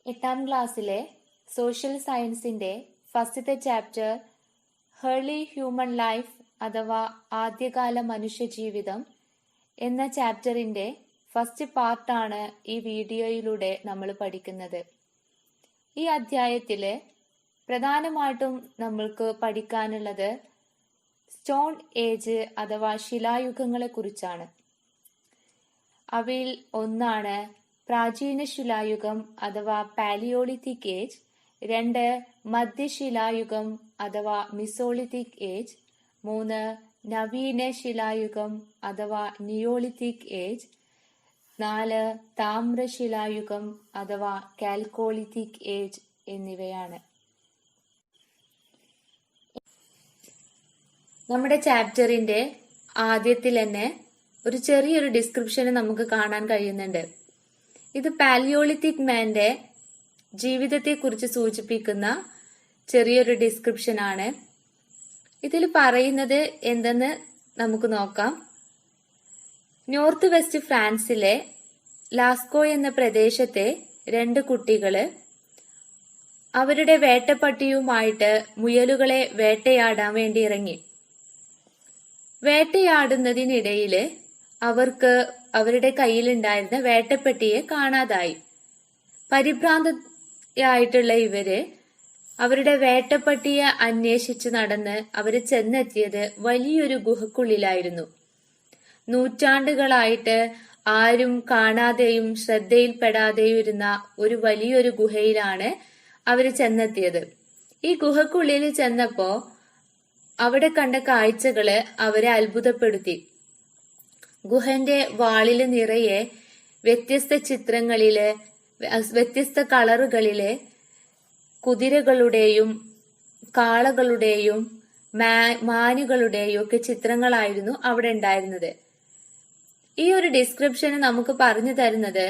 എട്ടാം ക്ലാസ്സിലെ സോഷ്യൽ സയൻസിന്റെ ഫസ്റ്റത്തെ ചാപ്റ്റർ ഹേർലി ഹ്യൂമൻ ലൈഫ് അഥവാ ആദ്യകാല മനുഷ്യജീവിതം എന്ന ചാപ്റ്ററിന്റെ ഫസ്റ്റ് പാർട്ടാണ് ഈ വീഡിയോയിലൂടെ നമ്മൾ പഠിക്കുന്നത്. ഈ അധ്യായത്തില് പ്രധാനമായിട്ടും നമ്മൾക്ക് പഠിക്കാനുള്ളത് സ്റ്റോൺ ഏജ് അഥവാ ശിലായുഗങ്ങളെ കുറിച്ചാണ്. അവയിൽ ഒന്നാണ് പ്രാചീന ശിലായുഗം അഥവാ പാലിയോളിത്തിക് ഏജ്, 2 മധ്യശിലായുഗം അഥവാ മിസോളിത്തിക് ഏജ്, 3 നവീന ശിലായുഗം അഥവാ നിയോളിത്തിക് ഏജ്, 4 താമ്രശിലായുഗം അഥവാ കാൽക്കോളിത്തിക് ഏജ് എന്നിവയാണ്. നമ്മുടെ ചാപ്റ്ററിന്റെ ആദ്യത്തിൽ തന്നെ ഒരു ചെറിയൊരു ഡിസ്ക്രിപ്ഷൻ നമുക്ക് കാണാൻ കഴിയുന്നുണ്ട്. ഇത് പാലിയോളിത്തിക് മാന്റെ ജീവിതത്തെ കുറിച്ച് സൂചിപ്പിക്കുന്ന ചെറിയൊരു ഡിസ്ക്രിപ്ഷൻ ആണ്. ഇതിൽ പറയുന്നത് എന്തെന്ന് നമുക്ക് നോക്കാം. നോർത്ത് വെസ്റ്റ് ഫ്രാൻസിലെ ലാസ്കോ എന്ന പ്രദേശത്തെ 2 കുട്ടികള് അവരുടെ വേട്ടപ്പട്ടിയുമായിട്ട് മുയലുകളെ വേട്ടയാടാൻ വേണ്ടി ഇറങ്ങി. വേട്ടയാടുന്നതിനിടയില് അവർക്ക് അവരുടെ കയ്യിലുണ്ടായിരുന്ന വേട്ടപ്പെട്ടിയെ കാണാതായി. പരിഭ്രാന്തയായിട്ടുള്ള ഇവര് അവരുടെ വേട്ടപ്പെട്ടിയെ അന്വേഷിച്ച് നടന്ന് അവര് ചെന്നെത്തിയത് വലിയൊരു ഗുഹക്കുള്ളിലായിരുന്നു. നൂറ്റാണ്ടുകളായിട്ട് ആരും കാണാതെയും ശ്രദ്ധയിൽപ്പെടാതെയും ഇരുന്ന ഒരു വലിയൊരു ഗുഹയിലാണ് അവര് ചെന്നെത്തിയത്. ഈ ഗുഹക്കുള്ളിൽ ചെന്നപ്പോ അവിടെ കണ്ട കാഴ്ചകള് അവരെ അത്ഭുതപ്പെടുത്തി. ഗുഹന്റെ വാളില് നിറയെ വ്യത്യസ്ത ചിത്രങ്ങളില് വ്യത്യസ്ത കളറുകളിലെ കുതിരകളുടെയും കാളകളുടെയും മാനുകളുടെയും ഒക്കെ ചിത്രങ്ങളായിരുന്നു അവിടെ ഉണ്ടായിരുന്നത്. ഈ ഒരു ഡിസ്ക്രിപ്ഷന് നമുക്ക് പറഞ്ഞു തരുന്നത്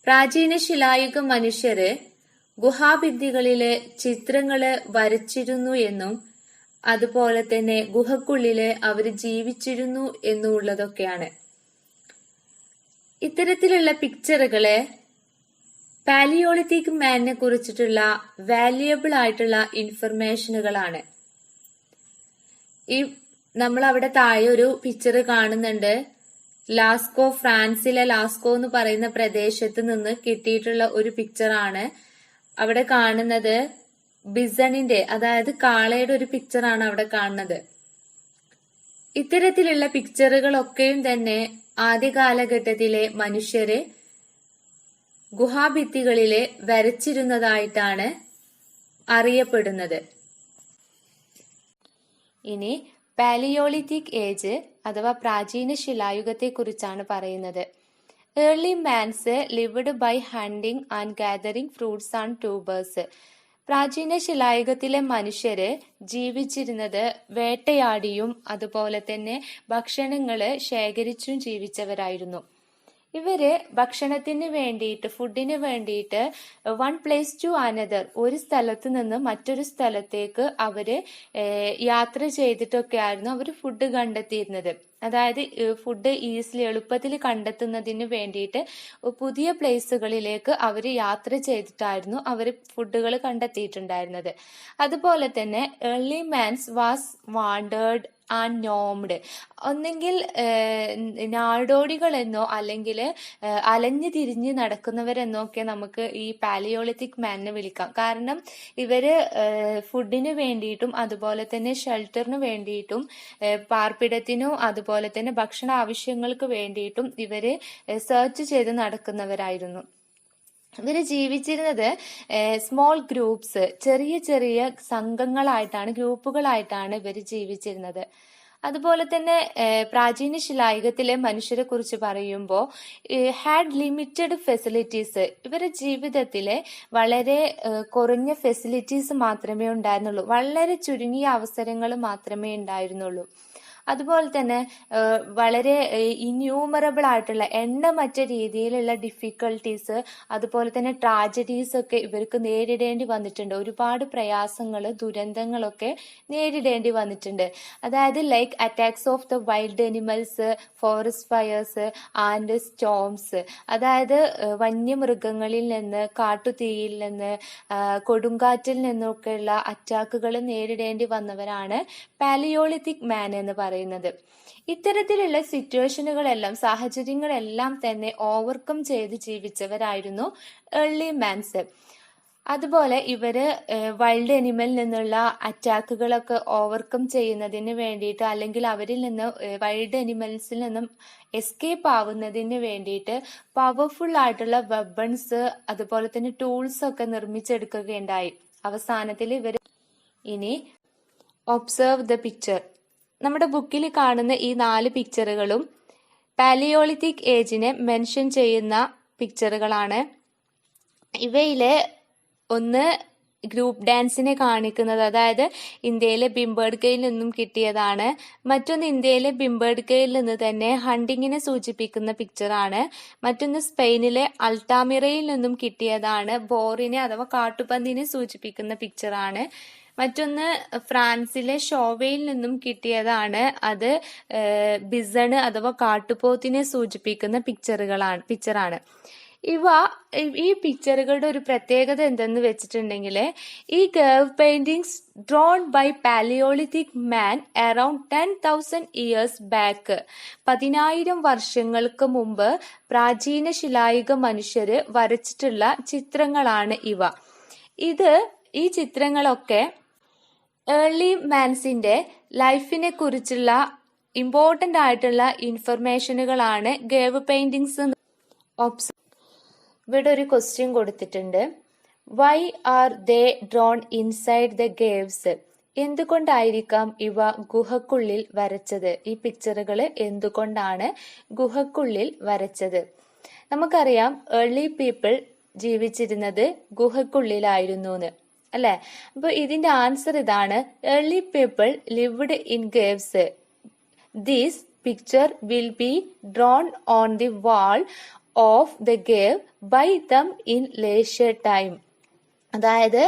പ്രാചീന ശിലായുഗ മനുഷ്യര് ഗുഹാഭിത്തികളില് ചിത്രങ്ങള് വരച്ചിരുന്നു എന്നും അതുപോലെ തന്നെ ഗുഹക്കുള്ളില് അവര് ജീവിച്ചിരുന്നു എന്നുള്ളതൊക്കെയാണ്. ഇത്തരത്തിലുള്ള പിക്ചറുകള് പാലിയോളിത്തിക് മാനിനെ കുറിച്ചിട്ടുള്ള വാല്യുബിൾ ആയിട്ടുള്ള ഇൻഫർമേഷനുകളാണ്. ഈ നമ്മൾ അവിടെ താഴെ ഒരു പിക്ചർ കാണുന്നുണ്ട്. ലാസ്കോ, ഫ്രാൻസിലെ ലാസ്കോ എന്ന് പറയുന്ന പ്രദേശത്ത് നിന്ന് കിട്ടിയിട്ടുള്ള ഒരു പിക്ചറാണ്. അവിടെ കാണുന്നത് ബിസണിന്റെ, അതായത് കാളയുടെ ഒരു പിക്ചറാണ് അവിടെ കാണുന്നത്. ഇത്തരത്തിലുള്ള പിക്ചറുകളൊക്കെയും തന്നെ ആദ്യ കാലഘട്ടത്തിലെ മനുഷ്യര് ഗുഹാഭിത്തികളില് വരച്ചിരുന്നതായിട്ടാണ് അറിയപ്പെടുന്നത്. ഇനി പാലിയോളിത്തിക് ഏജ് അഥവാ പ്രാചീന ശിലായുഗത്തെ കുറിച്ചാണ് പറയുന്നത്. Early mans lived by hunting and gathering fruits and tubers. പ്രാചീന ശിലായുഗത്തിലെ മനുഷ്യര് ജീവിച്ചിരുന്നത് വേട്ടയാടിയും അതുപോലെ തന്നെ ഭക്ഷണങ്ങള് ശേഖരിച്ചും ജീവിച്ചവരായിരുന്നു. ഇവര് ഭക്ഷണത്തിന് വേണ്ടിയിട്ട്, ഫുഡിന് വേണ്ടിയിട്ട് വൺ പ്ലേസ് ടു അനദർ, ഒരു സ്ഥലത്ത് നിന്ന് മറ്റൊരു സ്ഥലത്തേക്ക് അവര് യാത്ര ചെയ്തിട്ടൊക്കെ ആയിരുന്നു അവര് ഫുഡ് കണ്ടെത്തിയിരുന്നത്. അതായത് ഫുഡ് ഈസിലി എളുപ്പത്തിൽ കണ്ടെത്തുന്നതിന് വേണ്ടിയിട്ട് പുതിയ പ്ലേസുകളിലേക്ക് അവര് യാത്ര ചെയ്തിട്ടായിരുന്നു അവര് ഫുഡുകൾ കണ്ടെത്തിയിട്ടുണ്ടായിരുന്നത്. അതുപോലെ തന്നെ early man's was wandered and nomad. ഒന്നെങ്കിൽ നാടോടികൾ എന്നോ അല്ലെങ്കിൽ അലഞ്ഞു തിരിഞ്ഞ് നടക്കുന്നവരെന്നോ ഒക്കെ നമുക്ക് ഈ പാലിയോളിത്തിക് മാനിനെ വിളിക്കാം. കാരണം ഇവര് ഫുഡിന് വേണ്ടിയിട്ടും അതുപോലെ തന്നെ ഷെൽട്ടറിന് വേണ്ടിയിട്ടും പാർപ്പിടത്തിനും അതുപോലെ തന്നെ ഭക്ഷണ ആവശ്യങ്ങൾക്ക് വേണ്ടിയിട്ടും ഇവര് സെർച്ച് ചെയ്ത് നടക്കുന്നവരായിരുന്നു. ഇവര് ജീവിച്ചിരുന്നത് സ്മോൾ ഗ്രൂപ്പ്സ്, ചെറിയ ചെറിയ സംഘങ്ങളായിട്ടാണ്, ഗ്രൂപ്പുകളായിട്ടാണ് ഇവര് ജീവിച്ചിരുന്നത്. അതുപോലെ തന്നെ പ്രാചീന ശിലായുഗത്തിലെ മനുഷ്യരെ കുറിച്ച് പറയുമ്പോൾ ഹാഡ് ലിമിറ്റഡ് ഫെസിലിറ്റീസ്. ഇവരുടെ ജീവിതത്തിലെ വളരെ കുറഞ്ഞ ഫെസിലിറ്റീസ് മാത്രമേ ഉണ്ടായിരുന്നുള്ളൂ. വളരെ ചുരുങ്ങിയ അവസരങ്ങൾ മാത്രമേ ഉണ്ടായിരുന്നുള്ളൂ. അതുപോലെ തന്നെ വളരെ ഇന്യൂമറബിൾ ആയിട്ടുള്ള എണ്ണമറ്റ രീതിയിലുള്ള ഡിഫിക്കൽട്ടീസ്, അതുപോലെ തന്നെ ട്രാജഡീസ് ഒക്കെ ഇവർക്ക് നേരിടേണ്ടി വന്നിട്ടുണ്ട്. ഒരുപാട് പ്രയാസങ്ങൾ, ദുരന്തങ്ങളൊക്കെ നേരിടേണ്ടി വന്നിട്ടുണ്ട്. അതായത് like attacks of the wild animals, forest fires and storms. അതായത് വന്യമൃഗങ്ങളിൽ നിന്ന്, കാട്ടുതീയിൽ നിന്ന്, കൊടുങ്കാറ്റിൽ നിന്നൊക്കെയുള്ള അറ്റാക്കുകൾ നേരിടേണ്ടി വന്നവരാണ് പാലിയോളിത്തിക് മാൻ എന്ന് പറയുന്നത്. ഇത്തരത്തിലുള്ള സിറ്റുവേഷനുകളെല്ലാം, സാഹചര്യങ്ങളെല്ലാം തന്നെ ഓവർകം ചെയ്ത് ജീവിച്ചവരായിരുന്നു ഏർലി മാൻസ്. അതുപോലെ ഇവര് വൈൽഡ് അനിമലിൽ നിന്നുള്ള അറ്റാക്കുകളൊക്കെ ഓവർകം ചെയ്യുന്നതിന് വേണ്ടിയിട്ട്, അല്ലെങ്കിൽ അവരിൽ നിന്ന്, വൈൽഡ് അനിമൽസിൽ നിന്നും എസ്കേപ്പ് ആവുന്നതിന് വേണ്ടിയിട്ട് പവർഫുൾ ആയിട്ടുള്ള വെപ്പൺസ്, അതുപോലെ തന്നെ ടൂൾസ് ഒക്കെ നിർമ്മിച്ചെടുക്കുകയുണ്ടായി. അവസാനത്തിൽ ഇവർ ഇനി ഒബ്സർവ് ദ പിക്ചർ. നമ്മുടെ ബുക്കിൽ കാണുന്ന ഈ 4 പിക്ചറുകളും പാലിയോളിത്തിക് ഏജിനെ മെൻഷൻ ചെയ്യുന്ന പിക്ചറുകളാണ്. ഇവയിലെ ഒന്ന് ഗ്രൂപ്പ് ഡാൻസിനെ കാണിക്കുന്നത്, അതായത് ഇന്ത്യയിലെ ബിംബേഡ്കയിൽ നിന്നും കിട്ടിയതാണ്. മറ്റൊന്ന് ഇന്ത്യയിലെ ബിംബേഡ്കയിൽ നിന്ന് തന്നെ ഹണ്ടിങ്ങിനെ സൂചിപ്പിക്കുന്ന പിക്ചറാണ്. മറ്റൊന്ന് സ്പെയിനിലെ അൾട്ടാമിറയിൽ നിന്നും കിട്ടിയതാണ്. ബോറിനെ അഥവാ കാട്ടുപന്നിനെ സൂചിപ്പിക്കുന്ന പിക്ചറാണ്. മറ്റൊന്ന് ഫ്രാൻസിലെ ഷോവയിൽ നിന്നും കിട്ടിയതാണ്. അത് ബിസണ് അഥവാ കാട്ടുപോത്തിനെ സൂചിപ്പിക്കുന്ന പിക്ചറാണ്. ഈ പിക്ചറുകളുടെ ഒരു പ്രത്യേകത എന്തെന്ന് വെച്ചിട്ടുണ്ടെങ്കിൽ, ഈ cave paintings drawn by palaeolithic man around 10,000 years back, 10,000 വർഷങ്ങൾക്ക് മുമ്പ് പ്രാചീന ശിലായുഗ മനുഷ്യര് വരച്ചിട്ടുള്ള ചിത്രങ്ങളാണ് ഇവ. ഈ ചിത്രങ്ങളൊക്കെ ഏർലി മാൻസിന്റെ ലൈഫിനെ കുറിച്ചുള്ള ഇമ്പോർട്ടന്റ് ആയിട്ടുള്ള ഇൻഫർമേഷനുകളാണ് കേവ് പെയിന്റിങ്സ്. ഇവിടെ ഒരു ക്വസ്റ്റ്യൻ കൊടുത്തിട്ടുണ്ട്. Why are they drawn inside the caves? എന്തുകൊണ്ടായിരിക്കാം ഇവ ഗുഹക്കുള്ളിൽ വരച്ചത്? ഈ പിക്ചറുകൾ എന്തുകൊണ്ടാണ് ഗുഹക്കുള്ളിൽ വരച്ചത്? നമുക്കറിയാം ഏർലി പീപ്പിൾ ജീവിച്ചിരുന്നത് ഗുഹക്കുള്ളിലായിരുന്നു എന്ന്, അല്ലെ? അപ്പൊ ഇതിന്റെ ആൻസർ ഇതാണ്. Early people lived in caves. This picture will be drawn on the wall of the cave by them in leisure time. അതായത്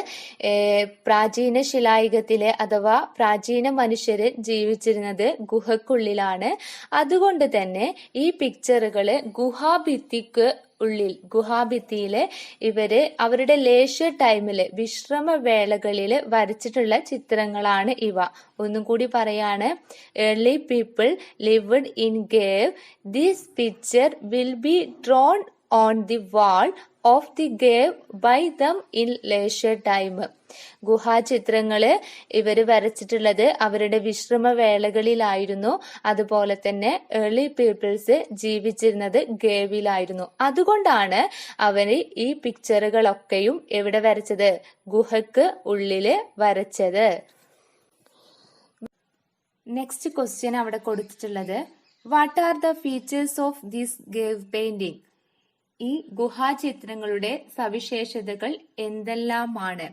പ്രാചീന ശിലായുഗത്തിലെ അഥവാ പ്രാചീന മനുഷ്യര് ജീവിച്ചിരുന്നത് ഗുഹക്കുള്ളിലാണ്. അതുകൊണ്ട് തന്നെ ഈ പിക്ചറുകള് ഗുഹാഭിത്തിയില് ഇവര് അവരുടെ ലേഷ്യർ ടൈമില്, വിശ്രമവേളകളില് വരച്ചിട്ടുള്ള ചിത്രങ്ങളാണ് ഇവ. ഒന്നും കൂടി പറയാണ്. Early people lived in cave. This picture will be drawn on the wall of the cave by them in leisure time. ഗുഹാചിത്രങ്ങള് ഇവര് വരച്ചിട്ടുള്ളത് അവരുടെ വിശ്രമവേളകളിലായിരുന്നു. അതുപോലെ തന്നെ ഏർലി പീപ്പിൾസ് ജീവിച്ചിരുന്നത് ഗേവിലായിരുന്നു. അതുകൊണ്ടാണ് അവര് ഈ പിക്ചറുകളൊക്കെയും എവിടെ വരച്ചത്? ഗുഹക്ക് ഉള്ളില് വരച്ചത്. നെക്സ്റ്റ് ക്വസ്റ്റ്യൻ അവിടെ കൊടുത്തിട്ടുള്ളത്, what are the features of this cave painting? ഈ ഗുഹാചിത്രങ്ങളുടെ സവിശേഷതകൾ എന്തെല്ലാമാണ്?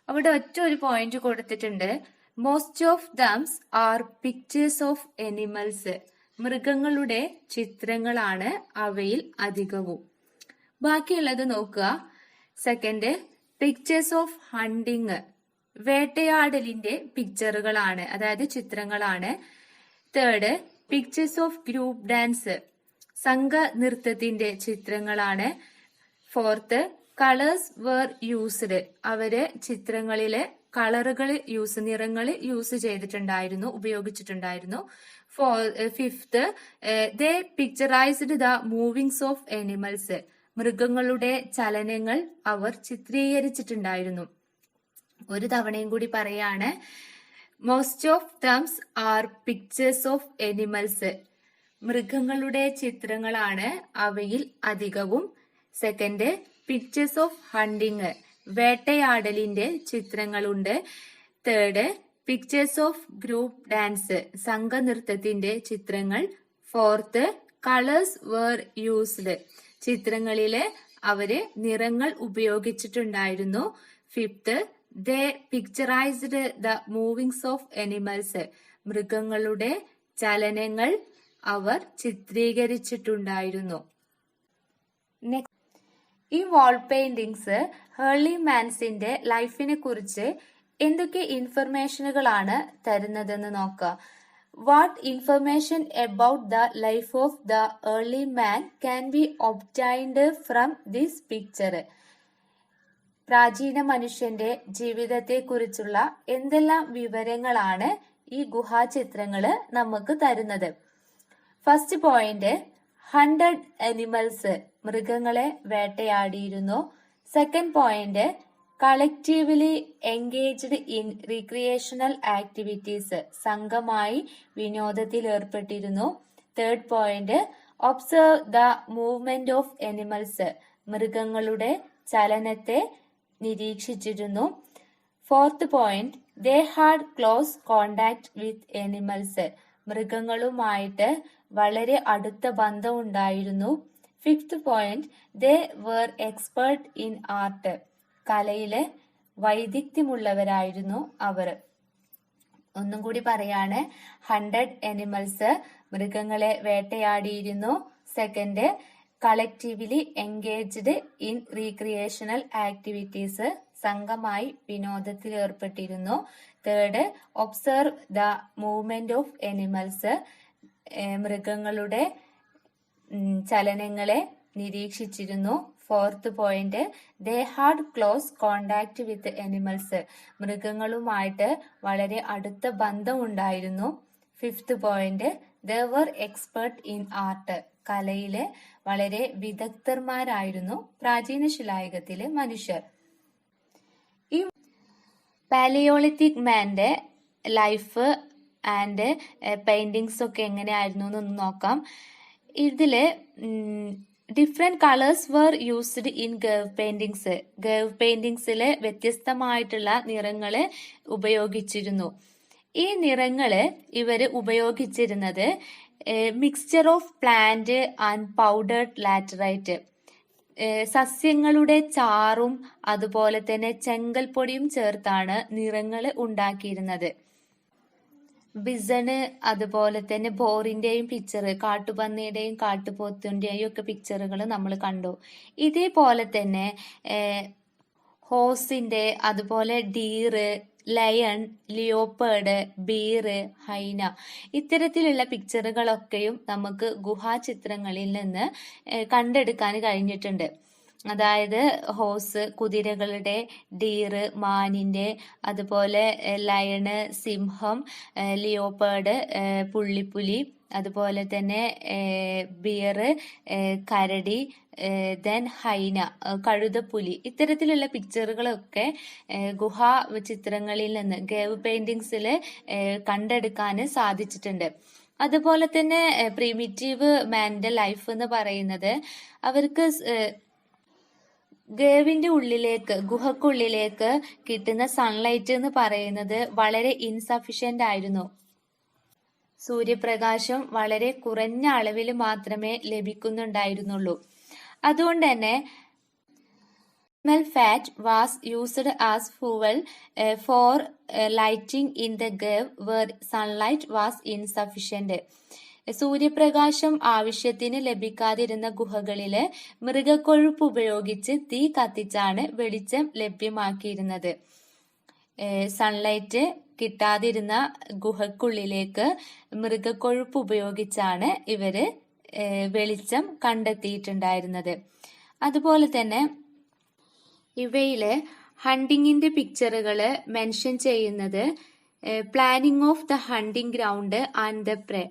അവിടെ ഒറ്റ ഒരു പോയിന്റ് കൊടുത്തിട്ടുണ്ട്. Most of thems are pictures of animals. മൃഗങ്ങളുടെ ചിത്രങ്ങളാണ് അവയിൽ അധികവും. ബാക്കിയുള്ളത് നോക്കുക. Second, pictures of hunting. വേട്ടയാടലിന്റെ പിക്ചറുകളാണ്, അതായത് ചിത്രങ്ങളാണ്. Third, pictures of group dance. സംഘ നൃത്തത്തിന്റെ ചിത്രങ്ങളാണ്. Fourth, colours were used. അവര് ചിത്രങ്ങളിലെ നിറങ്ങൾ യൂസ് ചെയ്തിട്ടുണ്ടായിരുന്നു, ഉപയോഗിച്ചിട്ടുണ്ടായിരുന്നു. Fifth, they picturised the movings of animals. മൃഗങ്ങളുടെ ചലനങ്ങൾ അവർ ചിത്രീകരിച്ചിട്ടുണ്ടായിരുന്നു. ഒരു തവണയും കൂടി പറയാണ്. Most of thems are pictures of animals. മൃഗങ്ങളുടെ ചിത്രങ്ങളാണ് അവയിൽ അധികവും. Second, pictures of hunting. വേട്ടയാടലിന്റെ ചിത്രങ്ങളുണ്ട്. Third, pictures of group dance. സംഘനൃത്തത്തിന്റെ ചിത്രങ്ങൾ. Fourth, colours were used. ചിത്രങ്ങളില് അവര് നിറങ്ങൾ ഉപയോഗിച്ചിട്ടുണ്ടായിരുന്നു. Fifth, they picturised the movings of animals. മൃഗങ്ങളുടെ ചലനങ്ങൾ അവർ ചിത്രീകരിച്ചിട്ടുണ്ടായിരുന്നു. ഈ വാൾ പെയിന്റിങ്സ് ഹേർലി മാൻസിന്റെ ലൈഫിനെ കുറിച്ച് എന്തൊക്കെ ഇൻഫർമേഷനുകളാണ് തരുന്നതെന്ന് നോക്കാം. What information about the life of the early man can be obtained from this picture? പ്രാചീന മനുഷ്യന്റെ ജീവിതത്തെ കുറിച്ചുള്ള എന്തെല്ലാം വിവരങ്ങളാണ് ഈ ഗുഹാചിത്രങ്ങള് നമുക്ക് തരുന്നത്? ഫസ്റ്റ് പോയിന്റ്, 100 അനിമൽസ്, മൃഗങ്ങളെ വേട്ടയാടിയിരുന്നു. Second point, collectively engaged in recreational activities, സംഘമായി വിനോദത്തിൽ ഏർപ്പെട്ടിരുന്നു. Third point, observe the movement of animals, മൃഗങ്ങളുടെ ചലനത്തെ നിരീക്ഷിച്ചിരുന്നു. Fourth point, they had close contact with animals, മൃഗങ്ങളുമായിട്ട് വളരെ അടുത്ത ബന്ധം ഉണ്ടായിരുന്നു. Fifth point, they were expert in art, കലയിലെ വൈദഗ്ധ്യമുള്ളവരായിരുന്നു അവർ. ഒന്നും കൂടി പറയാണ്, 100 അനിമൽസ്, മൃഗങ്ങളെ വേട്ടയാടിയിരുന്നു. Second, collectively engaged in recreational activities, സംഘമായി വിനോദത്തിൽ ഏർപ്പെട്ടിരുന്നു. Third, observe the movement of animals, മൃഗങ്ങളുടെ ചലനങ്ങളെ നിരീക്ഷിച്ചിരുന്നു. Fourth point, they had close contact with animals, മൃഗങ്ങളുമായിട്ട് വളരെ അടുത്ത ബന്ധം ഉണ്ടായിരുന്നു. Fifth point, they were expert in art, കലയിലെ വളരെ വിദഗ്ധന്മാരായിരുന്നു പ്രാചീന ശിലായുഗത്തിലെ മനുഷ്യർ. ഈ പാലിയോളിത്തിക് മാന്റെ ലൈഫ് ആൻഡ് പെയിന്റിങ്സ് ഒക്കെ എങ്ങനെയായിരുന്നു എന്നൊന്ന് നോക്കാം. ഇതില് different colours were used in cave paintings, cave പെയിന്റിങ്സില് വ്യത്യസ്തമായിട്ടുള്ള നിറങ്ങള് ഉപയോഗിച്ചിരുന്നു. ഈ നിറങ്ങള് ഇവര് ഉപയോഗിച്ചിരുന്നത് mixture of plant and powdered laterite, സസ്യങ്ങളുടെ ചാറും അതുപോലെ തന്നെ ചെങ്കൽപ്പൊടിയും ചേർത്താണ് നിറങ്ങൾ ഉണ്ടാക്കിയിരുന്നത്. ബിസണ് അതുപോലെ തന്നെ ബോറിന്റെയും പിക്ചർ, കാട്ടുപന്നിയുടെയും കാട്ടുപോത്തിന്റെയും ഒക്കെ പിക്ചറുകൾ നമ്മൾ കണ്ടു. ഇതേപോലെ തന്നെ ഹോസിന്റെ, അതുപോലെ ഡീറ്, ലയൺ, ലിയോപ്പേർഡ്, ബീറ്, ഹൈന, ഇത്തരത്തിലുള്ള പിക്ചറുകളൊക്കെയും നമുക്ക് ഗുഹാചിത്രങ്ങളിൽ നിന്ന് കണ്ടെടുക്കാൻ കഴിഞ്ഞിട്ടുണ്ട്. അതായത് ഹോസ് കുതിരകളുടെ, ഡീറ് മാനിന്റെ, അതുപോലെ ലയണ് സിംഹം, ലിയോപ്പേർഡ് പുള്ളിപ്പുലി, അതുപോലെ തന്നെ ബിയറ് കരടി, ദെൻ ഹൈന കഴുതപ്പുലി, ഇത്തരത്തിലുള്ള പിക്ചറുകളൊക്കെ ഗുഹാ ചിത്രങ്ങളിൽ നിന്ന് ഗേവ് പെയിന്റിങ്സിൽ കണ്ടെടുക്കാൻ സാധിച്ചിട്ടുണ്ട്. അതുപോലെ തന്നെ പ്രിമിറ്റീവ് മാന്റെ ലൈഫ് എന്ന് പറയുന്നത് അവർക്ക് ഗേവിന്റെ ഉള്ളിലേക്ക്, ഗുഹക്കുള്ളിലേക്ക് കിട്ടുന്ന സൺലൈറ്റ് എന്ന് പറയുന്നത് വളരെ ഇൻസഫിഷ്യന്റ് ആയിരുന്നു. സൂര്യപ്രകാശം വളരെ കുറഞ്ഞ അളവിൽ മാത്രമേ ലഭിക്കുന്നുണ്ടായിരുന്നുള്ളൂ. അതുകൊണ്ട് തന്നെ animal fat was used as fuel for lighting in the cave where sunlight was insufficient. സൂര്യപ്രകാശം ആവശ്യത്തിന് ലഭിക്കാതിരുന്ന ഗുഹകളില് മൃഗക്കൊഴുപ്പ് ഉപയോഗിച്ച് തീ കത്തിച്ചാണ് വെളിച്ചം ലഭ്യമാക്കിയിരുന്നത്. സൺലൈറ്റ് കിട്ടാതിരുന്ന ഗുഹക്കുള്ളിലേക്ക് മൃഗക്കൊഴുപ്പ് ഉപയോഗിച്ചാണ് ഇവര് വെളിച്ചം കണ്ടെത്തിയിട്ടുണ്ടായിരുന്നത്. അതുപോലെ തന്നെ ഇവയില് ഹണ്ടിങ്ങിന്റെ പിക്ചറുകള് മെൻഷൻ ചെയ്യുന്നത് planning of the hunting ground and the പ്രേ,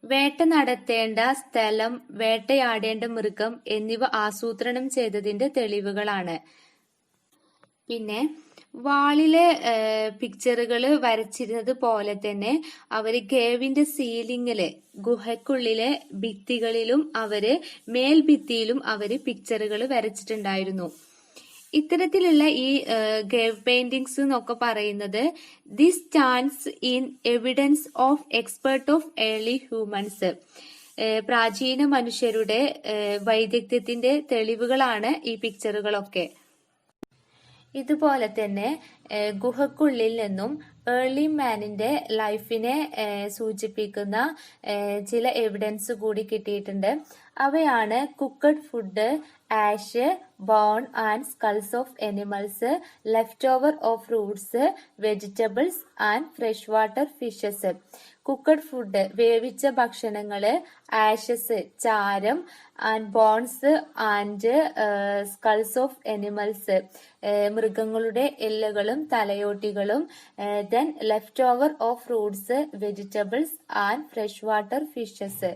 വേട്ട നടത്തേണ്ട സ്ഥലം, വേട്ടയാടേണ്ട മൃഗം എന്നിവ ആസൂത്രണം ചെയ്തതിന്റെ തെളിവുകളാണ്. പിന്നെ വാളിലെ പിക്ചറുകള് വരച്ചിരുന്നത് പോലെ തന്നെ അവര് കേവിന്റെ സീലിങ്ങില്, ഗുഹക്കുള്ളിലെ ഭിത്തികളിലും അവര് മേൽഭിത്തിയിലും അവര് പിക്ചറുകൾ വരച്ചിട്ടുണ്ടായിരുന്നു. ഇത്തരത്തിലുള്ള ഈ ഗേവ് പെയിന്റിങ്സ് എന്നൊക്കെ പറയുന്നത് this stands in evidence of expert of early humans, പ്രാചീന മനുഷ്യരുടെ വൈദഗ്ധ്യത്തിന്റെ തെളിവുകളാണ് ഈ പിക്ചറുകളൊക്കെ. ഇതുപോലെ തന്നെ ഗുഹക്കുള്ളിൽ നിന്നും ഏർലി മാനിന്റെ ലൈഫിനെ സൂചിപ്പിക്കുന്ന ചില എവിഡൻസ് കൂടി കിട്ടിയിട്ടുണ്ട്. അവയാണ് cooked food, ash, bone and skulls of animals, left over of fruits, vegetables and fresh water fishes. Cooked food വേവിച്ച ഭക്ഷണങ്ങള്, ആഷസ് ചാരം, and bones and skulls of animals മൃഗങ്ങളുടെ എല്ലുകളും തലയോട്ടികളും, then left over of fruits, vegetables and fresh water fishes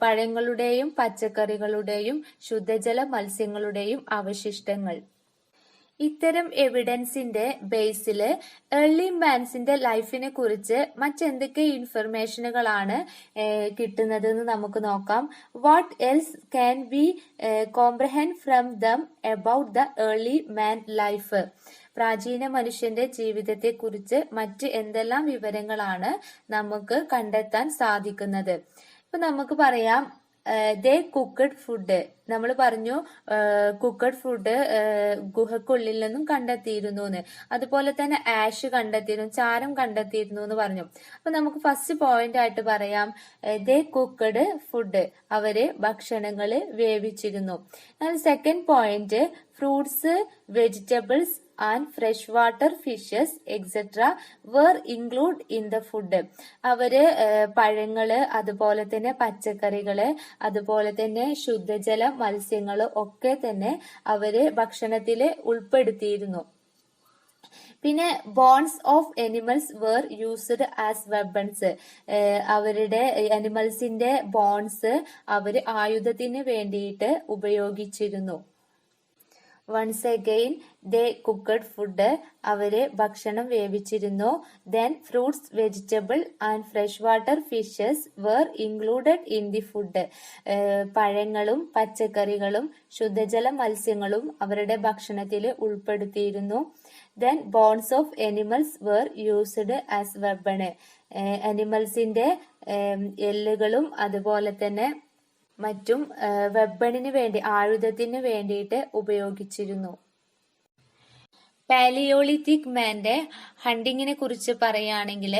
പഴങ്ങളുടെയും പച്ചക്കറികളുടെയും ശുദ്ധജല മത്സ്യങ്ങളുടെയും അവശിഷ്ടങ്ങൾ. ഇത്തരം എവിഡൻസിന്റെ ബേസില് ഏർലി മാൻസിന്റെ ലൈഫിനെ കുറിച്ച് മറ്റെന്തൊക്കെ ഇൻഫർമേഷനുകളാണ് കിട്ടുന്നത് എന്ന് നമുക്ക് നോക്കാം. What else can be comprehend from them about the early man life? പ്രാചീന മനുഷ്യന്റെ ജീവിതത്തെ കുറിച്ച് മറ്റ് എന്തെല്ലാം വിവരങ്ങളാണ് നമുക്ക് കണ്ടെത്താൻ സാധിക്കുന്നത്? ഇപ്പൊ നമുക്ക് പറയാം, ദേ കുക്കഡ് ഫുഡ്. നമ്മൾ പറഞ്ഞു കുക്കഡ് ഫുഡ് ഗുഹക്കുള്ളിൽ നിന്നും കണ്ടെത്തിയിരുന്നു എന്ന്. അതുപോലെ തന്നെ ആഷ് കണ്ടെത്തിയിരുന്നു, ചാരം കണ്ടെത്തിയിരുന്നു എന്ന് പറഞ്ഞു. അപ്പൊ നമുക്ക് ഫസ്റ്റ് പോയിന്റ് ആയിട്ട് പറയാം, ദേ കുക്കഡ് ഫുഡ്, അവര് ഭക്ഷണങ്ങള് വേവിച്ചിരുന്നു. എന്നാൽ second point, fruits, vegetables and fresh water fishes etcetera were include in the food. അവര് പഴങ്ങള്, അതുപോലെ തന്നെ പച്ചക്കറികള്, അതുപോലെ തന്നെ ശുദ്ധജല മത്സ്യങ്ങള് ഒക്കെ തന്നെ അവര് ഭക്ഷണത്തില് ഉൾപ്പെടുത്തിയിരുന്നു. പിന്നെ bones of animals were used as weapons. അവരുടെ അനിമൽസിന്റെ ബോൺസ് അവര് ആയുധത്തിന് വേണ്ടിയിട്ട് ഉപയോഗിച്ചിരുന്നു. Once again, they cooked food, അവര് ഭക്ഷണം വേവിച്ചിരുന്നു. Then fruits, vegetable and fresh water fishes were included in the food. പഴങ്ങളും പച്ചക്കറികളും ശുദ്ധജല മത്സ്യങ്ങളും അവരുടെ ഭക്ഷണത്തിൽ ഉൾപ്പെടുത്തിയിരുന്നു. Then bones of animals were used as weapon. അനിമൽസിന്റെ എല്ലുകളും അതുപോലെ തന്നെ മറ്റും വെപ്പണിന് വേണ്ടി, ആയുധത്തിന് വേണ്ടിയിട്ട് ഉപയോഗിച്ചിരുന്നു. പാലിയോളിത്തിക് മാന്റെ ഹണ്ടിങ്ങിനെ കുറിച്ച് പറയുകയാണെങ്കിൽ,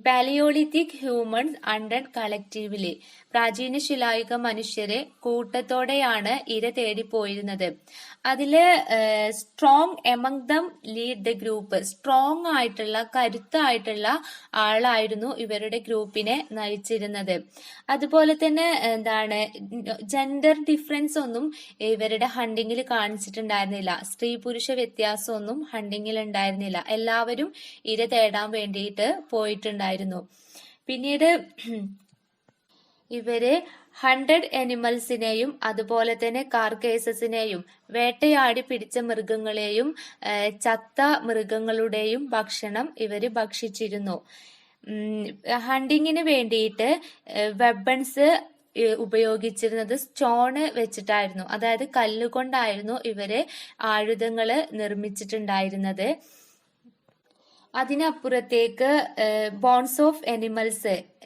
പാലിയോളിത്തിക് ഹ്യൂമൻസ് ഹണ്ടഡ് കളക്റ്റീവ്ലി. പ്രാചീന ശിലായുഗ മനുഷ്യര് കൂട്ടത്തോടെയാണ് ഇര തേടിപ്പോയിരുന്നത്. അതില് strong among them lead the group. Strong ആയിട്ടുള്ള, കരുത്തായിട്ടുള്ള ആളായിരുന്നു ഇവരുടെ ഗ്രൂപ്പിനെ നയിച്ചിരുന്നത്. അതുപോലെ തന്നെ ജെൻഡർ ഡിഫറൻസ് ഒന്നും ഇവരുടെ ഹണ്ടിങ്ങിൽ കാണിച്ചിട്ടുണ്ടായിരുന്നില്ല. സ്ത്രീ പുരുഷ വ്യത്യാസമൊന്നും ഹണ്ടിങ്ങിൽ ഉണ്ടായിരുന്നില്ല. എല്ലാവരും ഇര തേടാൻ വേണ്ടിയിട്ട് പോയിട്ടുണ്ടായിരുന്നു. പിന്നീട് ഇവര് 100 അനിമൽസിനെയും അതുപോലെ തന്നെ കാർക്കേസസിനെയും, വേട്ടയാടി പിടിച്ച മൃഗങ്ങളെയും ചത്ത മൃഗങ്ങളുടെയും ഭക്ഷണം ഇവര് ഭക്ഷിച്ചിരുന്നു. ഹണ്ടിങ്ങിന് വേണ്ടിയിട്ട് വെപ്പൺസ് ഉപയോഗിച്ചിരുന്നത് സ്റ്റോണ് വെച്ചിട്ടായിരുന്നു. അതായത് കല്ലുകൊണ്ടായിരുന്നു ഇവര് ആയുധങ്ങള് നിർമ്മിച്ചിട്ടുണ്ടായിരുന്നത്. അതിനപ്പുറത്തേക്ക് ബോൺസ് ഓഫ്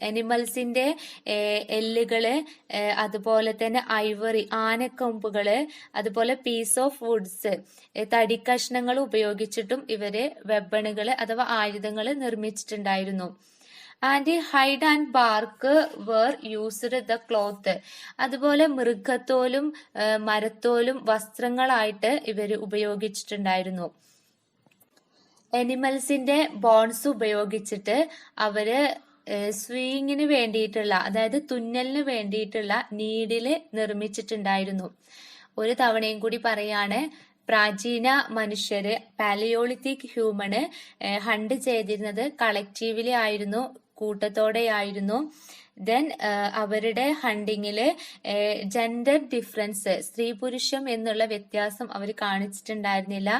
എനിമൽസിന്റെ എല്ലുകള്, അതുപോലെ തന്നെ ഐവറി, ആനക്കൊമ്പുകള്, അതുപോലെ പീസ് ഓഫ് വുഡ്സ്, തടിക്കഷ്ണങ്ങൾ ഉപയോഗിച്ചിട്ടും ഇവര് വെപ്പണുകള് അഥവാ ആയുധങ്ങൾ നിർമ്മിച്ചിട്ടുണ്ടായിരുന്നു. And hide and bark were used the cloth. അതുപോലെ മൃഗത്തോലും മരത്തോലും വസ്ത്രങ്ങളായിട്ട് ഇവര് ഉപയോഗിച്ചിട്ടുണ്ടായിരുന്നു. അനിമൽസിന്റെ ബോൺസ് ഉപയോഗിച്ചിട്ട് അവര് സ്വീയിങ്ങിന് വേണ്ടിയിട്ടുള്ള, അതായത് തുന്നലിന് വേണ്ടിയിട്ടുള്ള നീഡില് നിർമ്മിച്ചിട്ടുണ്ടായിരുന്നു. ഒരു തവണയും കൂടി പറയാണ്, പ്രാചീന മനുഷ്യര്, പാലിയോളിത്തിക് ഹ്യൂമണ് ഹണ്ട് ചെയ്തിരുന്നത് കളക്റ്റീവ്ലി ആയിരുന്നു, കൂട്ടത്തോടെയായിരുന്നു. ദെൻ അവരുടെ ഹണ്ടിങ്ങില് ജെൻഡർ ഡിഫറൻസ്, സ്ത്രീ പുരുഷം എന്നുള്ള വ്യത്യാസം അവർ കാണിച്ചിട്ടുണ്ടായിരുന്നില്ല.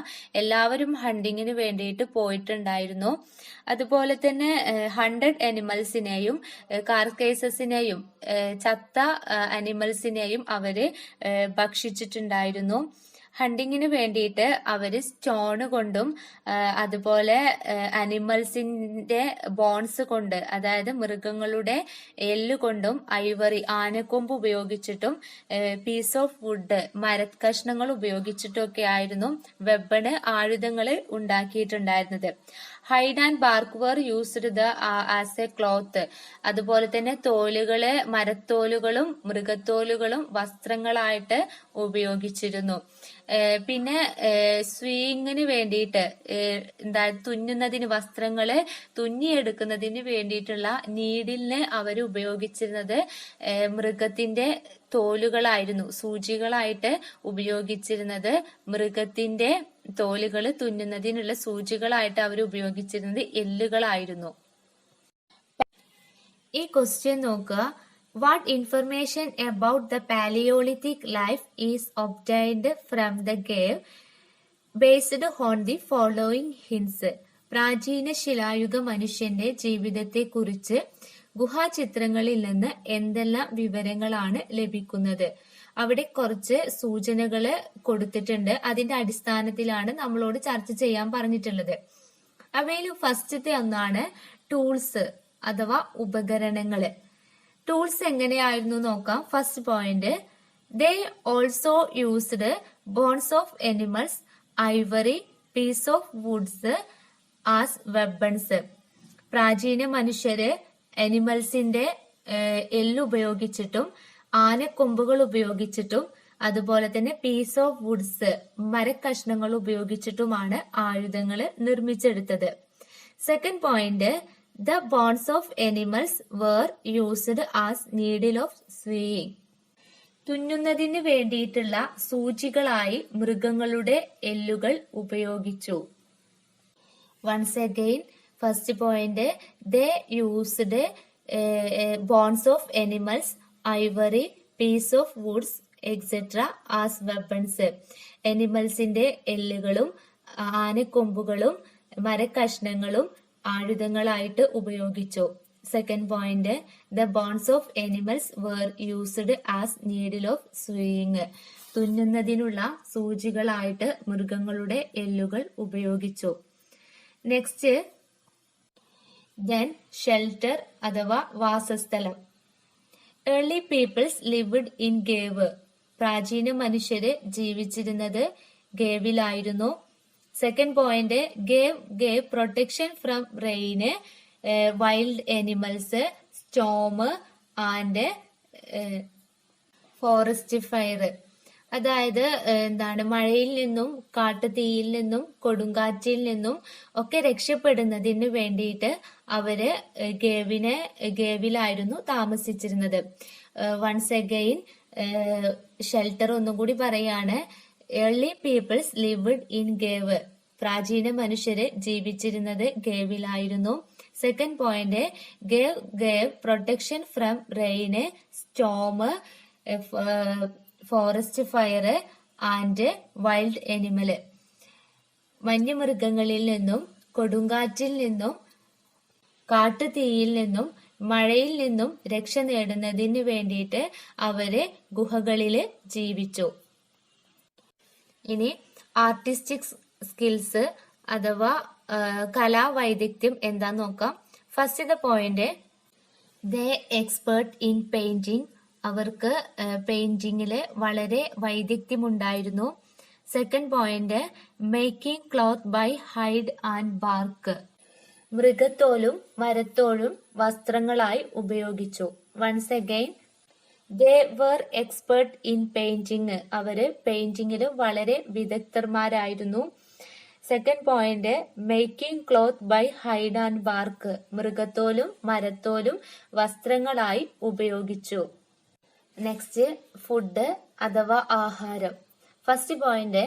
എല്ലാവരും ഹണ്ടിങ്ങിന് വേണ്ടിയിട്ട് പോയിട്ടുണ്ടായിരുന്നു. അതുപോലെ തന്നെ 100 അനിമൽസിനെയും കാർക്കേസസിനെയും ചത്ത അനിമൽസിനെയും അവര് ഭക്ഷിച്ചിട്ടുണ്ടായിരുന്നു. ഹണ്ടിങ്ങിന് വേണ്ടിയിട്ട് അവര് സ്റ്റോണ് കൊണ്ടും അതുപോലെ അനിമൽസിന്റെ ബോൺസ് കൊണ്ട്, അതായത് മൃഗങ്ങളുടെ എല്ല് കൊണ്ടും, ഐവറി ആനക്കൊമ്പ് ഉപയോഗിച്ചിട്ടും, പീസ് ഓഫ് വുഡ് മരക്കഷ്ണങ്ങൾ ഉപയോഗിച്ചിട്ടും ഒക്കെ ആയിരുന്നു വെപ്പണ് ആയുധങ്ങൾ ഉണ്ടാക്കിയിട്ടുണ്ടായിരുന്നത്. Hide and bark were used as a cloth. അതുപോലെ തന്നെ തോലുകള്, മരത്തോലുകളും മൃഗത്തോലുകളും വസ്ത്രങ്ങളായിട്ട് ഉപയോഗിച്ചിരുന്നു. പിന്നെ സ്വീയിങ്ങിന് വേണ്ടിയിട്ട് തുന്നുന്നതിന്, വസ്ത്രങ്ങള് തുന്നിയെടുക്കുന്നതിന് വേണ്ടിയിട്ടുള്ള നീഡിലിന് അവർ ഉപയോഗിച്ചിരുന്നത് മൃഗത്തിന്റെ തോലുകളായിരുന്നു. സൂചികളായിട്ട് ഉപയോഗിച്ചിരുന്നത് മൃഗത്തിന്റെ തോലുകൾ തുന്നുന്നതിനുള്ള സൂചികളായിട്ട് അവർ ഉപയോഗിച്ചിരുന്നത് എല്ലുകളായിരുന്നു. ഈ ക്വസ്റ്റ്യൻ നോക്കുക. What information about the Paleolithic life is obtained from the cave based on the following hints? പ്രാചീന ശിലായുഗ മനുഷ്യന്റെ ജീവിതത്തെക്കുറിച്ച് ഗുഹാചിത്രങ്ങളിൽ നിന്ന് എന്തെല്ലാം വിവരങ്ങളാണ് ലഭിക്കുന്നത്? അവിടെ കുറച്ച് സൂചനകള് കൊടുത്തിട്ടുണ്ട്. അതിന്റെ അടിസ്ഥാനത്തിലാണ് നമ്മളോട് ചർച്ച ചെയ്യാൻ പറഞ്ഞിട്ടുള്ളത്. അവയിൽ ഫസ്റ്റത്തെ ഒന്നാണ് ടൂൾസ് അഥവാ ഉപകരണങ്ങള്. ടൂൾസ് എങ്ങനെയായിരുന്നു നോക്കാം. First point, they also used bones of animals, ivory, piece of woods as weapons. പ്രാചീന മനുഷ്യര് അനിമൽസിന്റെ എല്ലുപയോഗിച്ചിട്ടും ആനക്കൊമ്പുകൾ ഉപയോഗിച്ചിട്ടും അതുപോലെ തന്നെ പീസ് ഓഫ് വുഡ്സ് മരക്കഷ്ണങ്ങൾ ഉപയോഗിച്ചിട്ടുമാണ് ആയുധങ്ങൾ നിർമ്മിച്ചെടുത്തത്. Second point, the bones of animals were used as needle of sewing. തുന്നുന്നതിന് വേണ്ടിയിട്ടുള്ള സൂചികളായി മൃഗങ്ങളുടെ എല്ലുകൾ ഉപയോഗിച്ചു. Once again, first point, they used bones of animals, ivory, piece of woods, etc. as weapons. Animalsന്റെ എല്ലുകളും ആനക്കൊമ്പുകളും മരക്കഷ്ണങ്ങളും ആയുധങ്ങളായിട്ട് ഉപയോഗിച്ചു. Second point, the bones of animals were used as needle of sewing. തുന്നുന്നതിനുള്ള സൂചികളായിട്ട് മൃഗങ്ങളുടെ എല്ലുകൾ ഉപയോഗിച്ചു. നെക്സ്റ്റ്, ദെൻ ഷെൽട്ടർ അഥവാ വാസസ്ഥലം. Early peoples lived in cave. പ്രാചീന മനുഷ്യര് ജീവിച്ചിരുന്നത് ഗേവിലായിരുന്നു. Second point, cave protection from rain, wild animals, storm and forest fire. അതായത് മഴയിൽ നിന്നും കാട്ടുതീയിൽ നിന്നും കൊടുങ്കാറ്റിൽ നിന്നും ഒക്കെ രക്ഷപ്പെടുന്നതിന് വേണ്ടിയിട്ട് അവര് ഗേവിലായിരുന്നു താമസിച്ചിരുന്നത്. വൺസ് അഗെയിൻ ഷെൽട്ടർ ഒന്നും കൂടി പറയാണ്. Early peoples lived in cave. പ്രാചീന മനുഷ്യര് ജീവിച്ചിരുന്നത് ഗേവിലായിരുന്നു. Second point, cave protection from rain, storm, forest fire and wild animal. വന്യമൃഗങ്ങളിൽ നിന്നും കൊടുങ്കാറ്റിൽ നിന്നും കാട്ടുതീയിൽ നിന്നും മഴയിൽ നിന്നും രക്ഷ നേടുന്നതിന് വേണ്ടിയിട്ട് അവര് ഗുഹകളില് ജീവിച്ചു. ഇനി ആർട്ടിസ്റ്റിക് സ്കിൽസ് അഥവാ കലാവൈദഗ്ധ്യം എന്താന്ന് നോക്കാം. First point, they expert in painting. അവർക്ക് പെയിന്റിങ്ങില് വളരെ വൈദഗ്ധ്യമുണ്ടായിരുന്നു. Second point, making cloth by hide and bark. മൃഗത്തോലും മരത്തോലും വസ്ത്രങ്ങളായി ഉപയോഗിച്ചു. Once again, they were expert in painting. അവര് പെയിന്റിങ്ങിൽ വളരെ വിദഗ്ധന്മാരായിരുന്നു. Second point, making cloth by hide and bark. മൃഗത്തോലും മരത്തോലും വസ്ത്രങ്ങളായി ഉപയോഗിച്ചു. നെക്സ്റ്റ്, ഫുഡ് അഥവാ ആഹാരം. First point,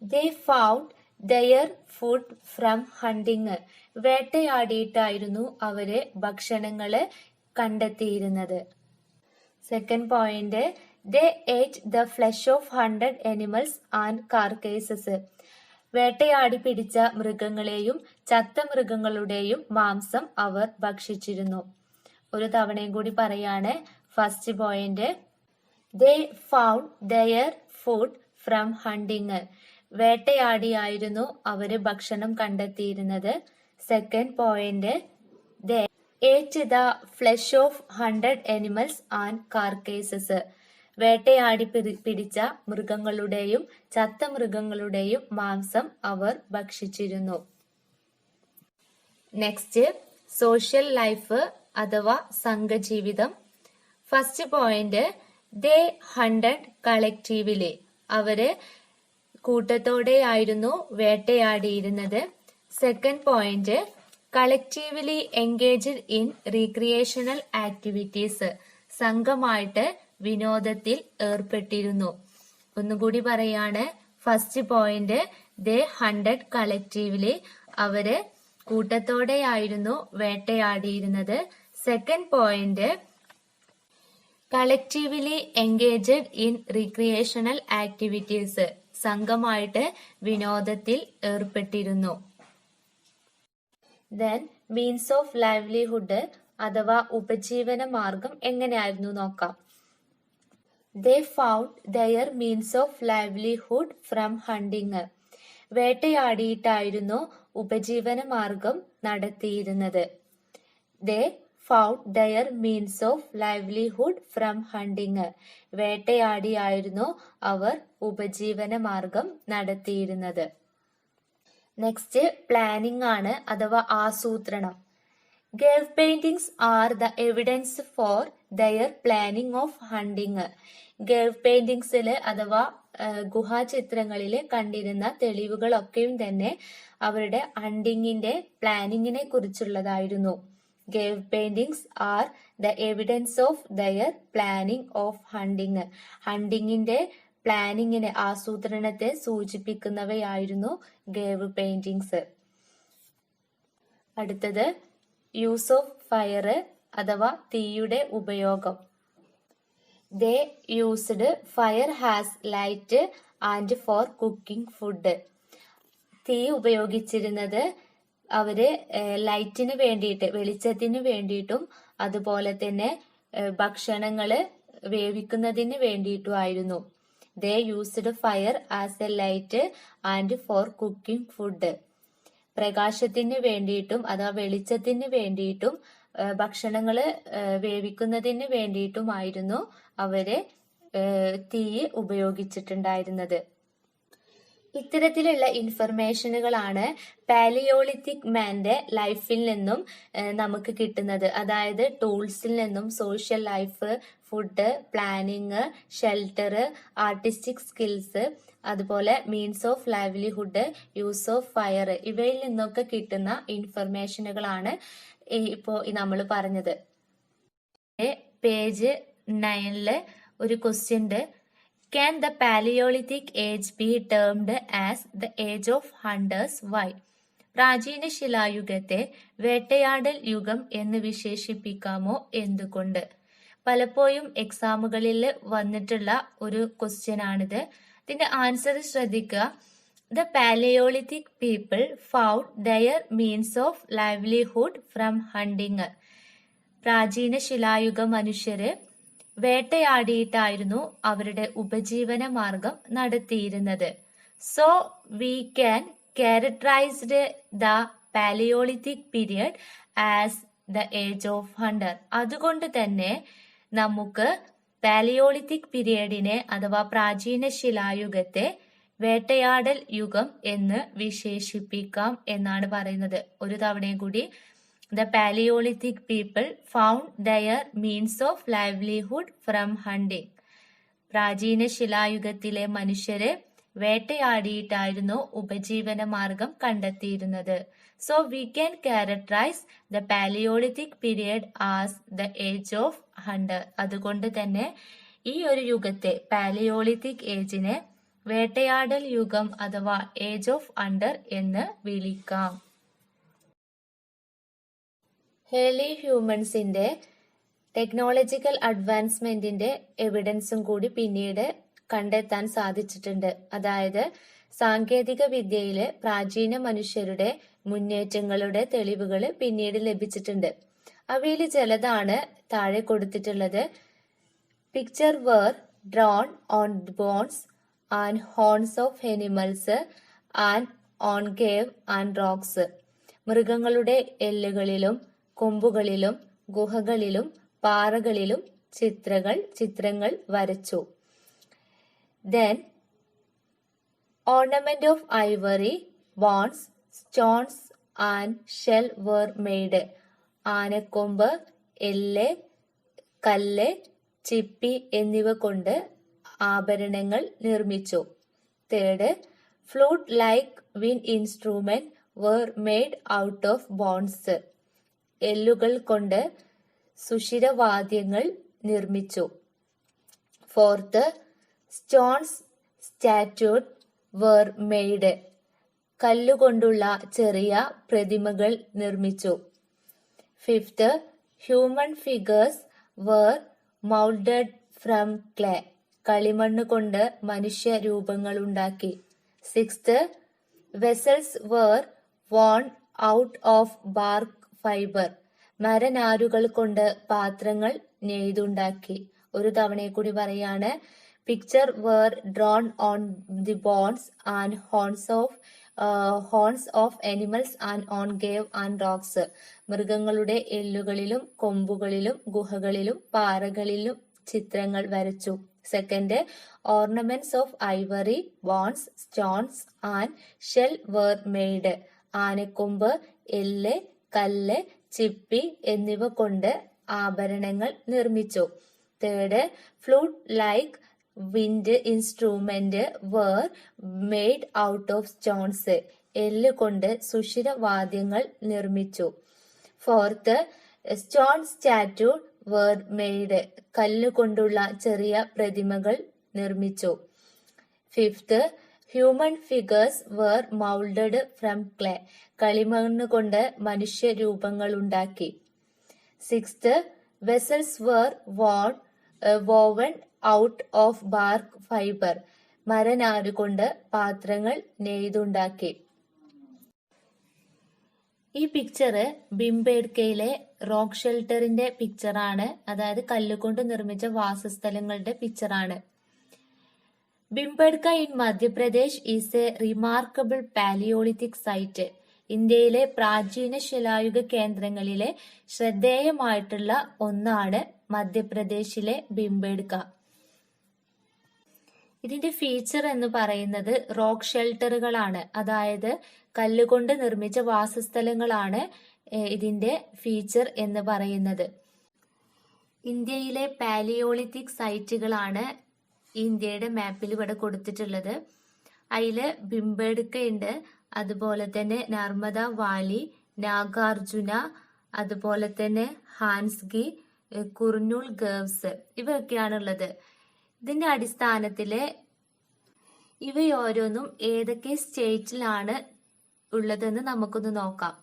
they found their food from hunting. വേട്ടയാടിയിട്ടായിരുന്നു അവര് ഭക്ഷണങ്ങള് കണ്ടെത്തിയിരുന്നത്. Second point, they ate the flesh of 100 animals and carcasses. വേട്ടയാടി പിടിച്ച മൃഗങ്ങളെയും ചത്ത മൃഗങ്ങളുടെയും മാംസം അവർ ഭക്ഷിച്ചിരുന്നു. ഒരു തവണയും കൂടി പറയാണ്. First point, they found their food from hunting. വേട്ടയാടിയായിരുന്നു അവര് ഭക്ഷണം കണ്ടെത്തിയിരുന്നത്. Second point, they ate the flesh of 100 animals and carcasses. വേട്ടയാടി പിടിച്ച മൃഗങ്ങളുടെയും ചത്ത മൃഗങ്ങളുടെയും മാംസം അവർ ഭക്ഷിച്ചിരുന്നു. നെക്സ്റ്റ്, സോഷ്യൽ ലൈഫ് അഥവാ സംഘജീവിതം. First point, they hunted collectively. അവര് കൂട്ടത്തോടെയായിരുന്നു വേട്ടയാടിയിരുന്നത്. Second point, collectively engaged in recreational activities. സംഘമായിട്ട് വിനോദത്തിൽ ഏർപ്പെട്ടിരുന്നു. ഒന്നുകൂടി പറയാണ്. First point, they hunted collectively. അവര് കൂട്ടത്തോടെയായിരുന്നു വേട്ടയാടിയിരുന്നത്. Second point, collectively engaged in recreational activities. സംഘമായിട്ട് വിനോദത്തിൽ ഏർപ്പെട്ടിരുന്നു. ദെൻ മീൻസ് ഓഫ് ലൈവ്ലിഹുഡ് അഥവാ ഉപജീവന മാർഗം എങ്ങനെയായിരുന്നു നോക്കാം. They found their means of livelihood from hunting. വേട്ടയാടിയിട്ടായിരുന്നു ഉപജീവന മാർഗം നടത്തിയിരുന്നത്. They found their means of livelihood from hunting. വേട്ടയാടിയായിരുന്നു അവർ ഉപജീവന മാർഗം നടത്തിയിരുന്നത്. നെക്സ്റ്റ് പ്ലാനിംഗ് ആണ് അഥവാ ആസൂത്രണം. Cave paintings are the evidence for their planning of hunting. Cave പെയിന്റിങ്സില് അഥവാ ഗുഹാചിത്രങ്ങളില് കണ്ടിരുന്ന തെളിവുകളൊക്കെയും തന്നെ അവരുടെ ഹണ്ടിങ്ങിന്റെ പ്ലാനിങ്ങിനെ കുറിച്ചുള്ളതായിരുന്നു. Cave paintings are the evidence of their planning of hunting. ഹണ്ടിങ്ങിന്റെ പ്ലാനിങ്ങിനെ, ആസൂത്രണത്തെ സൂചിപ്പിക്കുന്നവയായിരുന്നു ഗേവ് പെയിന്റിങ്സ്. അടുത്തത് യൂസ് ഓഫ് ഫയർ അഥവാ തീയുടെ ഉപയോഗം. ദേ used fire has light and for cooking food. തീ ഉപയോഗിച്ചിരുന്നത് അവര് ലൈറ്റിന് വേണ്ടിയിട്ട്, വെളിച്ചത്തിന് വേണ്ടിയിട്ടും അതുപോലെ തന്നെ ഭക്ഷണങ്ങള് വേവിക്കുന്നതിന് വേണ്ടിയിട്ടുമായിരുന്നു. They used fire as a light and for cooking food. പ്രകാശത്തിന് വേണ്ടിയിട്ടും അഥവാ വെളിച്ചത്തിന് വേണ്ടിയിട്ടും ഭക്ഷണങ്ങള് വേവിക്കുന്നതിന് വേണ്ടിയിട്ടുമായിരുന്നു അവര് തീ ഉപയോഗിച്ചിട്ടുണ്ടായിരുന്നത്. ഇത്തരത്തിലുള്ള ഇൻഫർമേഷനുകളാണ് പാലിയോളിത്തിക് മാന്റെ ലൈഫിൽ നിന്നും നമുക്ക് കിട്ടുന്നത്. അതായത് ടൂൾസിൽ നിന്നും social life, food, planning, shelter, artistic skills, അതുപോലെ means of livelihood, use of fire, ഇവയിൽ നിന്നൊക്കെ കിട്ടുന്ന ഇൻഫർമേഷനുകളാണ് ഇപ്പോ നമ്മൾ പറഞ്ഞത്. പേജ് 9 ഒരു ക്വസ്റ്റ്യൻ ഉണ്ട്. Can the Paleolithic age be termed as the age of hunters? Why? പ്രാചീന ശിലായുഗത്തെ വേട്ടയാടൽ യുഗം എന്ന് വിശേഷിപ്പിക്കാമോ? എന്തുകൊണ്ട്? പലപ്പോഴും എക്സാമുകളിൽ വന്നിട്ടുള്ള ഒരു ക്വസ്റ്റ്യൻ ആണിത്. ഇതിന്റെ ആൻസർ ശ്രദ്ധിക്കുക. The Paleolithic people found their means of livelihood from hunting. പ്രാചീന ശിലായുഗ മനുഷ്യര് വേട്ടയാടിയിട്ടായിരുന്നു അവരുടെ ഉപജീവന മാർഗം നടത്തിയിരുന്നത്. So we can characterized the palaeolithic period as the age of hunter. അതുകൊണ്ട് തന്നെ നമുക്ക് പാലിയോളിത്തിക് പീരിയഡിനെ അഥവാ പ്രാചീന ശിലായുഗത്തെ വേട്ടയാടൽ യുഗം എന്ന് വിശേഷിപ്പിക്കാം എന്നാണ് പറയുന്നത്. ഒരു തവണയും കൂടി. The Paleolithic people found their means of livelihood from hunting. പ്രാചീന ശിലായുഗത്തിലെ മനുഷ്യര് വേട്ടയാടിയിട്ടായിരുന്നു ഉപജീവന മാർഗം കണ്ടെത്തിയിരുന്നത്. So we can characterize the palaeolithic period as the age of hunter. അതുകൊണ്ട് തന്നെ ഈ ഒരു യുഗത്തെ, പാലിയോളിത്തിക് ഏജിനെ വേട്ടയാടൽ യുഗം അഥവാ ഏജ് ഓഫ് ഹണ്ടർ എന്ന് വിളിക്കാം. ഏർലി ഹ്യൂമൻസിന്റെ ടെക്നോളജിക്കൽ അഡ്വാൻസ്മെന്റിന്റെ എവിഡൻസും കൂടി പിന്നീട് കണ്ടെത്താൻ സാധിച്ചിട്ടുണ്ട്. അതായത് സാങ്കേതിക വിദ്യയിലെ പ്രാചീന മനുഷ്യരുടെ മുന്നേറ്റങ്ങളുടെ തെളിവുകൾ പിന്നീട് ലഭിച്ചിട്ടുണ്ട്. അവയിൽ ചിലതാണ് താഴെ കൊടുത്തിട്ടുള്ളത്. Picture were drawn on bones and horns of animals and on cave and rocks. മൃഗങ്ങളുടെ എല്ലുകളിലും കൊമ്പുകളിലും ഗുഹകളിലും പാറകളിലും ചിത്രങ്ങൾ വരച്ചു. Then ornament of ivory, bones, stones and shell were made. ആനക്കൊമ്പ്, എല്ല്, കല്ല്, ചിപ്പി എന്നിവ കൊണ്ട് ആഭരണങ്ങൾ നിർമ്മിച്ചു. Third, flute like wind instrument were made out of bones. എല്ലുകൾ കൊണ്ട് സുഷിരവാദ്യങ്ങൾ നിർമ്മിച്ചു. Fourth, stones statued were made. കല്ലുകൊണ്ടുള്ള ചെറിയ പ്രതിമകൾ നിർമ്മിച്ചു. Fifth, human figures were molded from clay. കളിമണ്ണ് കൊണ്ട് മനുഷ്യ രൂപങ്ങൾ ഉണ്ടാക്കി. Sixth, vessels were worn out of bark fiber. മരനാരുകൾ കൊണ്ട് പാത്രങ്ങൾ നെയ്തുണ്ടാക്കി. ഒരു തവണയെ കൂടി പറയാണ്. Picture were drawn on the bones and horns of animals and on cave and rocks. മൃഗങ്ങളുടെ എല്ലുകളിലും കൊമ്പുകളിലും ഗുഹകളിലും പാറകളിലും ചിത്രങ്ങൾ വരച്ചു. Second, ornaments of ivory, bones, stones and shell were made. ആനക്കൊമ്പ്, എല്ല്, കല്ല്, ചിപ്പി എന്നിവ കൊണ്ട് ആഭരണങ്ങൾ നിർമ്മിച്ചു. Third, flute like wind instrument were made out of stones. എല്ല് കൊണ്ട് സുഷിരവാദ്യങ്ങൾ നിർമ്മിച്ചു. Fourth, stone statue were made. കല്ലുകൊണ്ടുള്ള ചെറിയ പ്രതിമകൾ നിർമ്മിച്ചു. Fifth, human figures were molded from clay. കളിമണ്ണ് കൊണ്ട് മനുഷ്യ രൂപങ്ങൾ ഉണ്ടാക്കി. Sixth, vessels were woven out of bark fiber. മരനാരുകൊണ്ട് പാത്രങ്ങൾ നെയ്തുണ്ടാക്കി. ഈ പിക്ചർ ബിംബേഡ്കയിലെ റോക്ക് ഷെൽട്ടറിന്റെ പിക്ചറാണ്. അതായത് കല്ലുകൊണ്ട് നിർമ്മിച്ച വാസസ്ഥലങ്ങളുടെ പിക്ചറാണ്. Bhimbetka in Madhya Pradesh is a remarkable palaeolithic site. ഇന്ത്യയിലെ പ്രാചീന ശിലായുഗ കേന്ദ്രങ്ങളിലെ ശ്രദ്ധേയമായിട്ടുള്ള ഒന്നാണ് മധ്യപ്രദേശിലെ ബിംബേഡ്ക. ഇതിന്റെ ഫീച്ചർ എന്ന് പറയുന്നത് റോക്ക് ഷെൽട്ടറുകളാണ്. അതായത് കല്ലുകൊണ്ട് നിർമ്മിച്ച വാസസ്ഥലങ്ങളാണ് ഇതിന്റെ ഫീച്ചർ എന്ന് പറയുന്നത്. ഇന്ത്യയിലെ പാലിയോളിത്തിക് സൈറ്റുകളാണ് ഇന്ത്യയുടെ മാപ്പിൽ ഇവിടെ കൊടുത്തിട്ടുള്ളത്. അതില് ബിംബേഡ്ക ഉണ്ട്, അതുപോലെ തന്നെ നർമ്മദ വാലി, നാഗാർജുന, അതുപോലെ തന്നെ ഹാൻസ്ഗി, കുർനൂൽ ഗേവ്സ് ഇവയൊക്കെയാണുള്ളത്. ഇതിന്റെ അടിസ്ഥാനത്തില് ഇവയോരോന്നും ഏതൊക്കെ സ്റ്റേറ്റിലാണ് ഉള്ളതെന്ന് നമുക്കൊന്ന് നോക്കാം.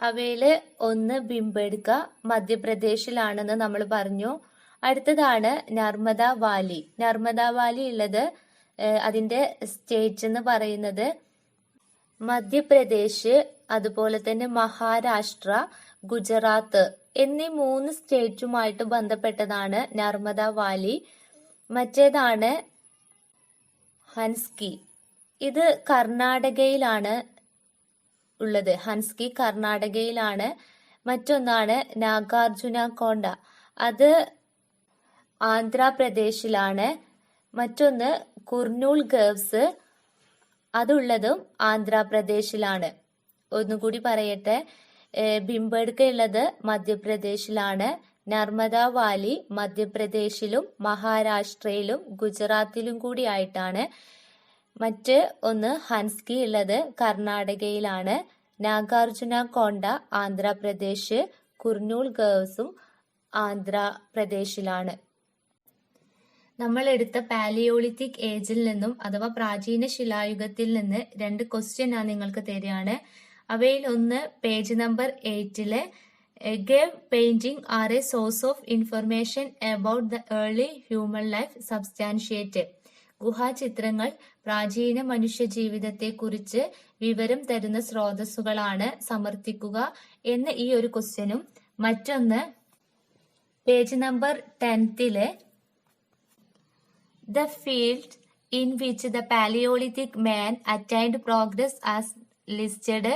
അവയില് ഒന്ന് ബിംബേഡ്ക മധ്യപ്രദേശിലാണെന്ന് നമ്മൾ പറഞ്ഞു. അടുത്തതാണ് നർമ്മദ വാലി. നർമ്മദ വാലി ഉള്ളത് അതിന്റെ സ്റ്റേറ്റ് എന്ന് പറയുന്നത് മധ്യപ്രദേശ്, അതുപോലെ തന്നെ മഹാരാഷ്ട്ര, ഗുജറാത്ത് എന്നീ 3 സ്റ്റേറ്റുമായിട്ട് ബന്ധപ്പെട്ടതാണ് നർമ്മദ വാലി. മറ്റേതാണ് ഹൻസ്കി. ഇത് കർണാടകയിലാണ് ഉള്ളത്. ഹൻസ്കി കർണാടകയിലാണ്. മറ്റൊന്നാണ് നാഗാർജുന കോണ്ട, അത് ആന്ധ്രാപ്രദേശിലാണ്. മറ്റൊന്ന് കുർനൂൽ ഗേവ്സ്, അതുള്ളതും ആന്ധ്രാപ്രദേശിലാണ്. ഒന്നുകൂടി പറയട്ടെ, ബിംബേഡ്ക ഉള്ളത് മധ്യപ്രദേശിലാണ്. നർമ്മദ വാലി മധ്യപ്രദേശിലും മഹാരാഷ്ട്രയിലും ഗുജറാത്തിലും കൂടി ആയിട്ടാണ്. മറ്റ് ഒന്ന് ഹൻസ്കി ഉള്ളത് കർണാടകയിലാണ്. നാഗാർജുന കോണ്ട ആന്ധ്രാപ്രദേശ്, കുർനൂൽ ഗേവ്സും ആന്ധ്രാപ്രദേശിലാണ്. നമ്മൾ എടുത്ത പാലിയോളിത്തിക് ഏജിൽ നിന്നും അഥവാ പ്രാചീന ശിലായുഗത്തിൽ നിന്ന് 2 ക്വസ്റ്റ്യൻ ഞാൻ നിങ്ങൾക്ക് തരികയാണ്. അവയിൽ ഒന്ന് page number 8 cave painting are a source of information about the early human life substantiate. ഗുഹാചിത്രങ്ങൾ പ്രാചീന മനുഷ്യ ജീവിതത്തെ കുറിച്ച് വിവരം തരുന്ന സ്രോതസ്സുകളാണ് സമർത്ഥിക്കുക എന്ന ഈ ഒരു ക്വസ്റ്റ്യനും. മറ്റൊന്ന് page number 10 The field in which the Paleolithic man attained progress as listed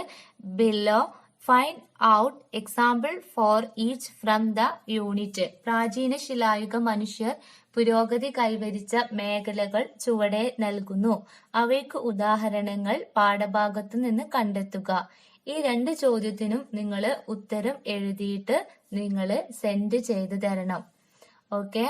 below. Find out example for each from the unit. പ്രാചീന ശിലായുഗ മനുഷ്യർ പുരോഗതി കൈവരിച്ച മേഖലകൾ ചുവടെ നൽകുന്നു. അവയ്ക്ക് ഉദാഹരണങ്ങൾ പാഠഭാഗത്തു നിന്ന് കണ്ടെത്തുക. ഈ 2 ചോദ്യത്തിനും നിങ്ങൾ ഉത്തരം എഴുതിയിട്ട് നിങ്ങൾ സെൻഡ് ചെയ്തു തരണം. ഓക്കെ.